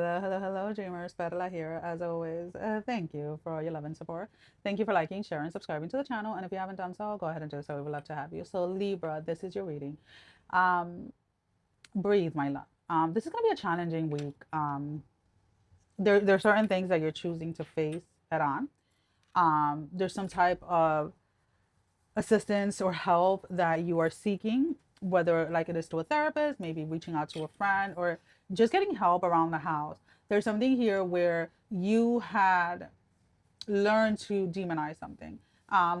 Hello, dreamers. Perla here, as always. Thank you for your love and support. Thank you for liking, sharing, subscribing to the channel. And if you haven't done so, go ahead and do so. We would love to have you. So, Libra, this is your reading. Um, Breathe, my love. This is going to be a challenging week. There are certain things that you're choosing to face head on. There's some type of assistance or help that you are seeking, whether like it is to a therapist, maybe reaching out to a friend, or just getting help around the house. There's something here where you had learned to demonize something.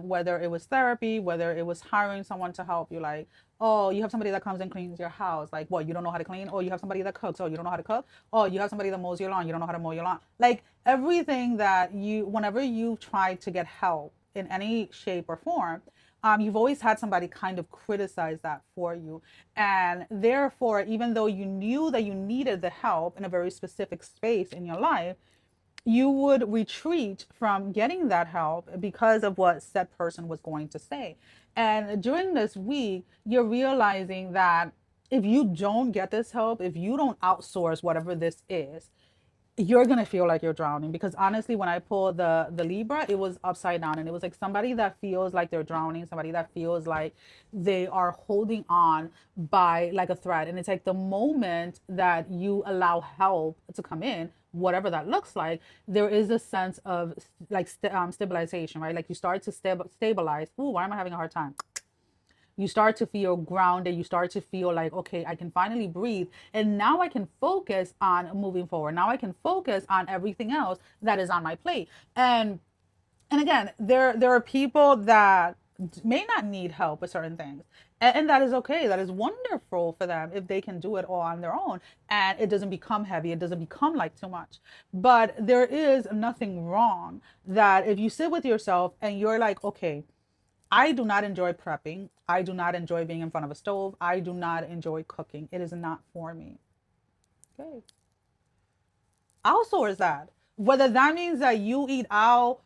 Whether it was therapy, whether it was hiring someone to help you, like, oh, you have somebody that comes and cleans your house. Like, what, you don't know how to clean? Oh, you have somebody that cooks. Oh, you don't know how to cook? Oh, you have somebody that mows your lawn. You don't know how to mow your lawn. Like, everything that whenever you try to get help in any shape or form, you've always had somebody kind of criticize that for you. And therefore, even though you knew that you needed the help in a very specific space in your life, you would retreat from getting that help because of what said person was going to say. And during this week, you're realizing that if you don't get this help, if you don't outsource whatever this is, you're gonna feel like you're drowning. Because honestly, when I pulled the Libra, it was upside down, and it was like somebody that feels like they're drowning, somebody that feels like they are holding on by like a thread. And it's like the moment that you allow help to come in, whatever that looks like, there is a sense of like stabilization, right? Like you start to stabilize. Ooh, why am I having a hard time? You start to feel grounded. You start to feel like, okay, I can finally breathe. And now I can focus on moving forward. Now I can focus on everything else that is on my plate. And again, there are people that may not need help with certain things. And that is okay. That is wonderful for them if they can do it all on their own and it doesn't become heavy. It doesn't become like too much. But there is nothing wrong that if you sit with yourself and you're like, okay, I do not enjoy prepping. I do not enjoy being in front of a stove. I do not enjoy cooking. It is not for me. Okay. Outsource that. Whether that means that you eat out,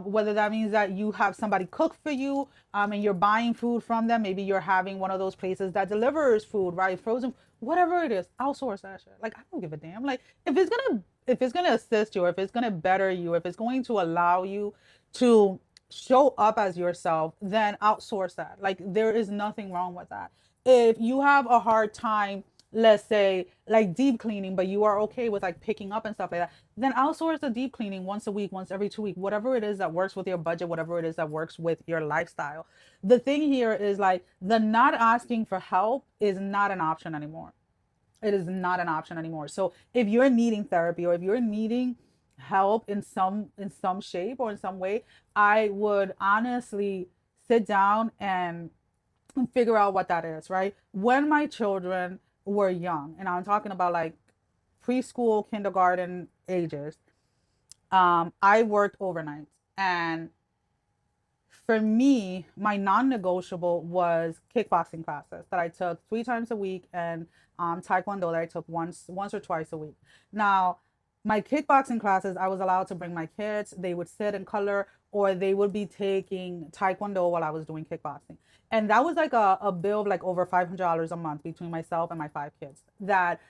whether that means that you have somebody cook for you, and you're buying food from them. Maybe you're having one of those places that delivers food, right? Frozen, whatever it is, outsource that shit. Like, I don't give a damn. Like, if it's gonna assist you, if it's gonna better you, if it's going to allow you to show up as yourself, then outsource that. Like, there is nothing wrong with that. If you have a hard time, let's say, like deep cleaning, but you are okay with like picking up and stuff like that, then outsource the deep cleaning once a week, once every 2 weeks, whatever it is that works with your budget, whatever it is that works with your lifestyle. The thing here is like the not asking for help is not an option anymore. It is not an option anymore. So if you're needing therapy or if you're needing help in some shape or in some way, I would honestly sit down and figure out what that is, right? When my children were young, and I'm talking about like preschool, kindergarten ages, I worked overnight. And for me, my non-negotiable was kickboxing classes that I took 3 times a week, and taekwondo that I took once or twice a week. Now, my kickboxing classes, I was allowed to bring my kids. They would sit and color, or they would be taking taekwondo while I was doing kickboxing. And that was like a bill of like over $500 a month between myself and my 5 kids. That,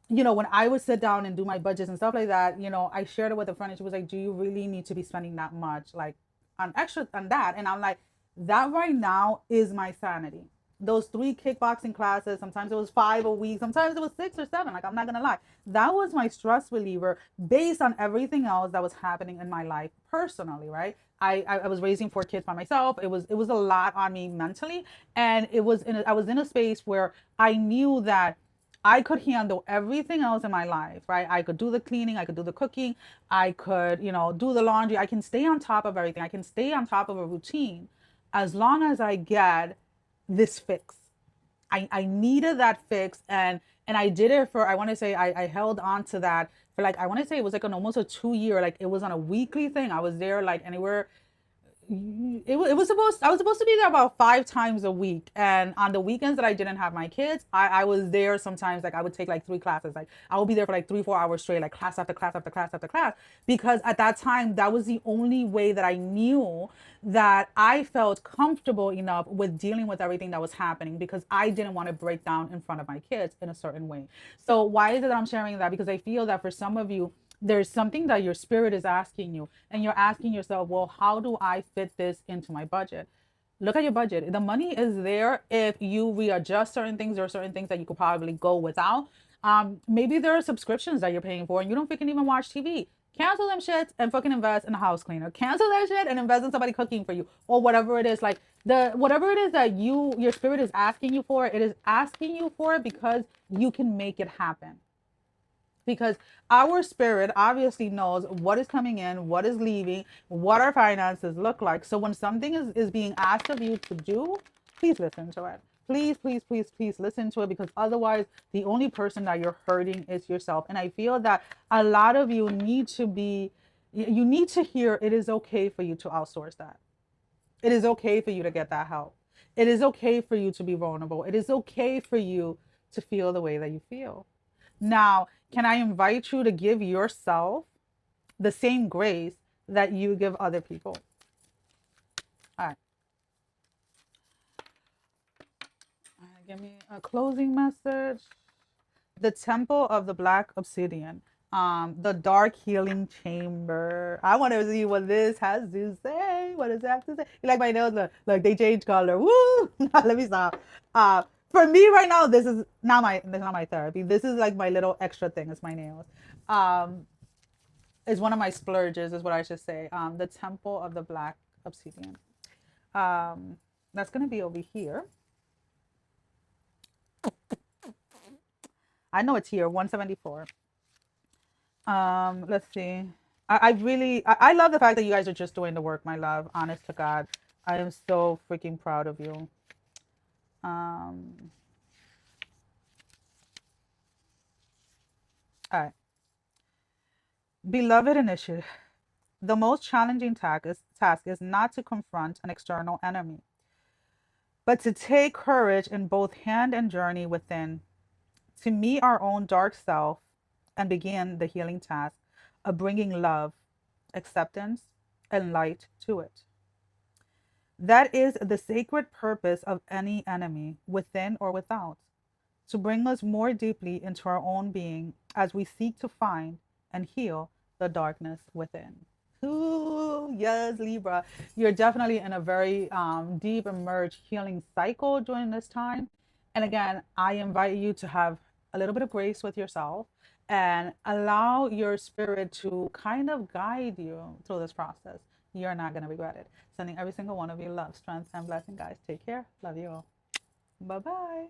when I would sit down and do my budgets and stuff like that, I shared it with a friend and she was like, do you really need to be spending that much, like, on extra on that? And I'm like, that right now is my sanity. Those 3 kickboxing classes, sometimes it was 5 a week, sometimes it was 6 or 7. Like, I'm not gonna lie. That was my stress reliever based on everything else that was happening in my life personally, right? I was raising 4 kids by myself. It was a lot on me mentally. And I was in a space where I knew that I could handle everything else in my life, right? I could do the cleaning, I could do the cooking, I could, do the laundry. I can stay on top of everything. I can stay on top of a routine as long as I get this fix. I needed that fix, and I did it for, I want to say, I held on to that for like, I want to say it was like an almost a 2 year, like it was on a weekly thing. I was there like anywhere it was supposed I was supposed to be there about 5 times a week, and on the weekends that I didn't have my kids, I was there sometimes. Like I would take like 3 classes. Like I would be there for like 3 4 hours straight, like class after class after class after class, because at that time that was the only way that I knew that I felt comfortable enough with dealing with everything that was happening, because I didn't want to break down in front of my kids in a certain way. So why is it that I'm sharing that? Because I feel that for some of you, there's something that your spirit is asking you, and you're asking yourself, well, how do I fit this into my budget? Look at your budget. The money is there if you readjust certain things. There are certain things that you could probably go without. Maybe there are subscriptions that you're paying for and you don't freaking even watch TV. Cancel them shits and fucking invest in a house cleaner. Cancel that shit and invest in somebody cooking for you, or whatever it is. Like the whatever it is that your spirit is asking you for, it is asking you for it because you can make it happen, because our spirit obviously knows what is coming in, what is leaving, what our finances look like. So when something is being asked of you to do, please listen to it. Please, please, please, please listen to it, because otherwise the only person that you're hurting is yourself. And I feel that a lot of you you need to hear it is okay for you to outsource that. It is okay for you to get that help. It is okay for you to be vulnerable. It is okay for you to feel the way that you feel. Now, can I invite you to give yourself the same grace that you give other people? All right. Give me a closing message. The Temple of the Black Obsidian. The Dark Healing Chamber. I want to see what this has to say. What does it have to say? You like my nails? Look, they change color. Woo! Let me stop. For me right now, this is not my therapy. This is like my little extra thing. It's my nails. Is one of my splurges, is what I should say. The Temple of the Black Obsidian. That's gonna be over here. I know it's here, 174. Let's see. I love the fact that you guys are just doing the work, my love. Honest to God, I am so freaking proud of you. All right. Beloved initiative. The most challenging task is not to confront an external enemy, but to take courage in both hand and journey within, to meet our own dark self and begin the healing task of bringing love, acceptance, and light to it. That is the sacred purpose of any enemy, within or without, to bring us more deeply into our own being as we seek to find and heal the darkness within. Ooh, yes, Libra. You're definitely in a very deep, emerged healing cycle during this time. And again, I invite you to have a little bit of grace with yourself and allow your spirit to kind of guide you through this process. You're not going to regret it. Sending every single one of you love, strength, and blessing, guys. Take care. Love you all. Bye bye.